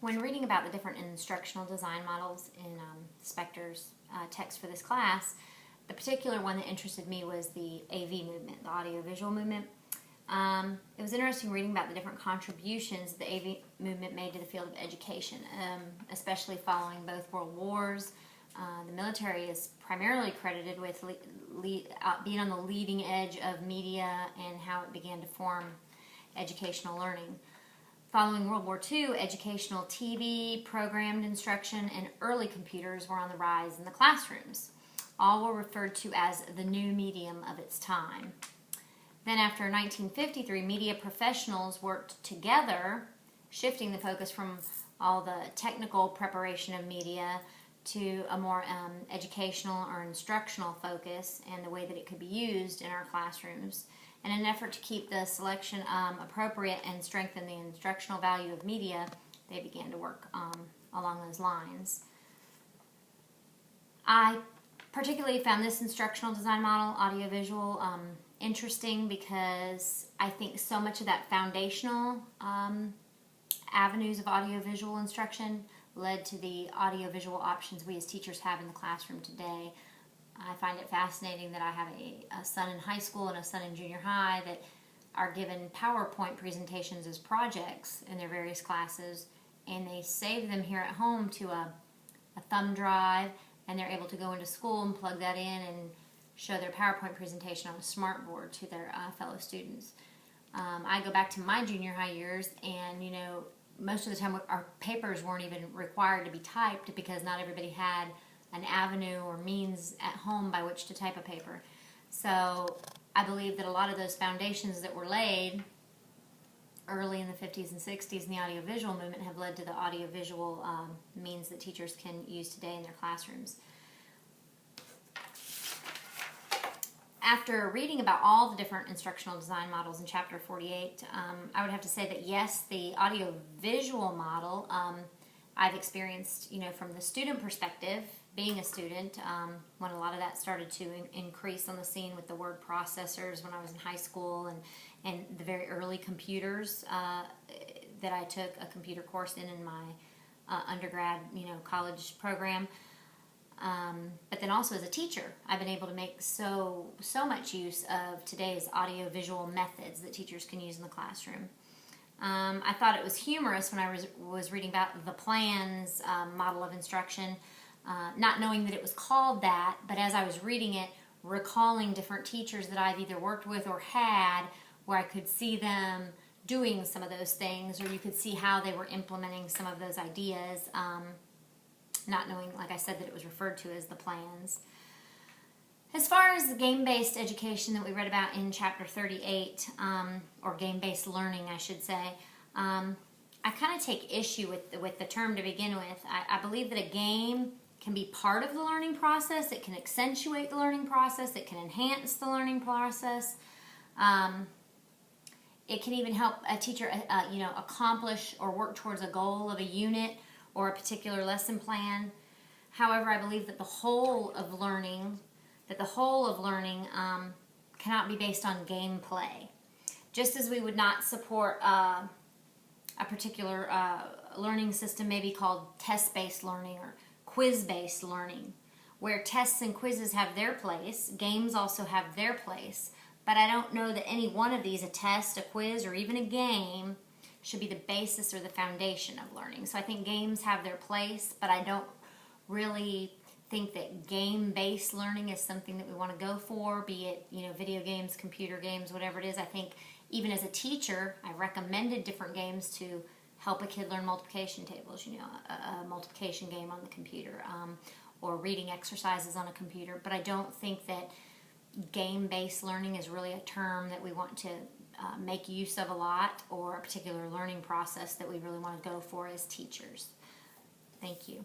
When reading about the different instructional design models in Spector's text for this class, the particular one that interested me was the AV movement, the audiovisual movement. It was interesting reading about the different contributions the AV movement made to the field of education, especially following both world wars. The military is primarily credited with being on the leading edge of media and how it began to form educational learning. Following World War II, educational TV, programmed instruction, and early computers were on the rise in the classrooms. All were referred to as the new medium of its time. Then after 1953, media professionals worked together, shifting the focus from all the technical preparation of media to a more educational or instructional focus and the way that it could be used in our classrooms. In an effort to keep the selection appropriate and strengthen the instructional value of media, they began to work along those lines. I particularly found this instructional design model, audiovisual, interesting because I think so much of that foundational avenues of audiovisual instruction led to the audiovisual options we as teachers have in the classroom today. I find it fascinating that I have a son in high school and a son in junior high that are given PowerPoint presentations as projects in their various classes, and they save them here at home to a thumb drive, and they're able to go into school and plug that in and show their PowerPoint presentation on a smart board to their fellow students. I go back to my junior high years, and most of the time our papers weren't even required to be typed because not everybody had an avenue or means at home by which to type a paper. So I believe that a lot of those foundations that were laid early in the 50s and 60s in the audiovisual movement have led to the audiovisual means that teachers can use today in their classrooms. After reading about all the different instructional design models in Chapter 48, I would have to say that yes, the audiovisual model I've experienced, from the student perspective, being a student, when a lot of that started to increase on the scene with the word processors when I was in high school and the very early computers that I took a computer course in my undergrad, college program. But then also as a teacher, I've been able to make so much use of today's audiovisual methods that teachers can use in the classroom. I thought it was humorous when I was reading about the PLANS model of instruction, not knowing that it was called that, but as I was reading it, recalling different teachers that I've either worked with or had, where I could see them doing some of those things, or you could see how they were implementing some of those ideas, not knowing, like I said, that it was referred to as the PLANS. As far as the game-based education that we read about in Chapter 38, or game-based learning, I should say, I kind of take issue with the term to begin with. I believe that a game can be part of the learning process. It can accentuate the learning process. It can enhance the learning process. It can even help a teacher, accomplish or work towards a goal of a unit or a particular lesson plan. However, I believe that the whole of learning cannot be based on gameplay. Just as we would not support a particular learning system maybe called test-based learning or quiz-based learning, where tests and quizzes have their place, games also have their place, but I don't know that any one of these, a test, a quiz, or even a game, should be the basis or the foundation of learning. So I think games have their place, but I don't really think that game-based learning is something that we want to go for, be it video games, computer games, whatever it is. I think even as a teacher, I recommended different games to help a kid learn multiplication tables, a multiplication game on the computer, or reading exercises on a computer. But I don't think that game-based learning is really a term that we want to make use of a lot, or a particular learning process that we really want to go for as teachers. Thank you.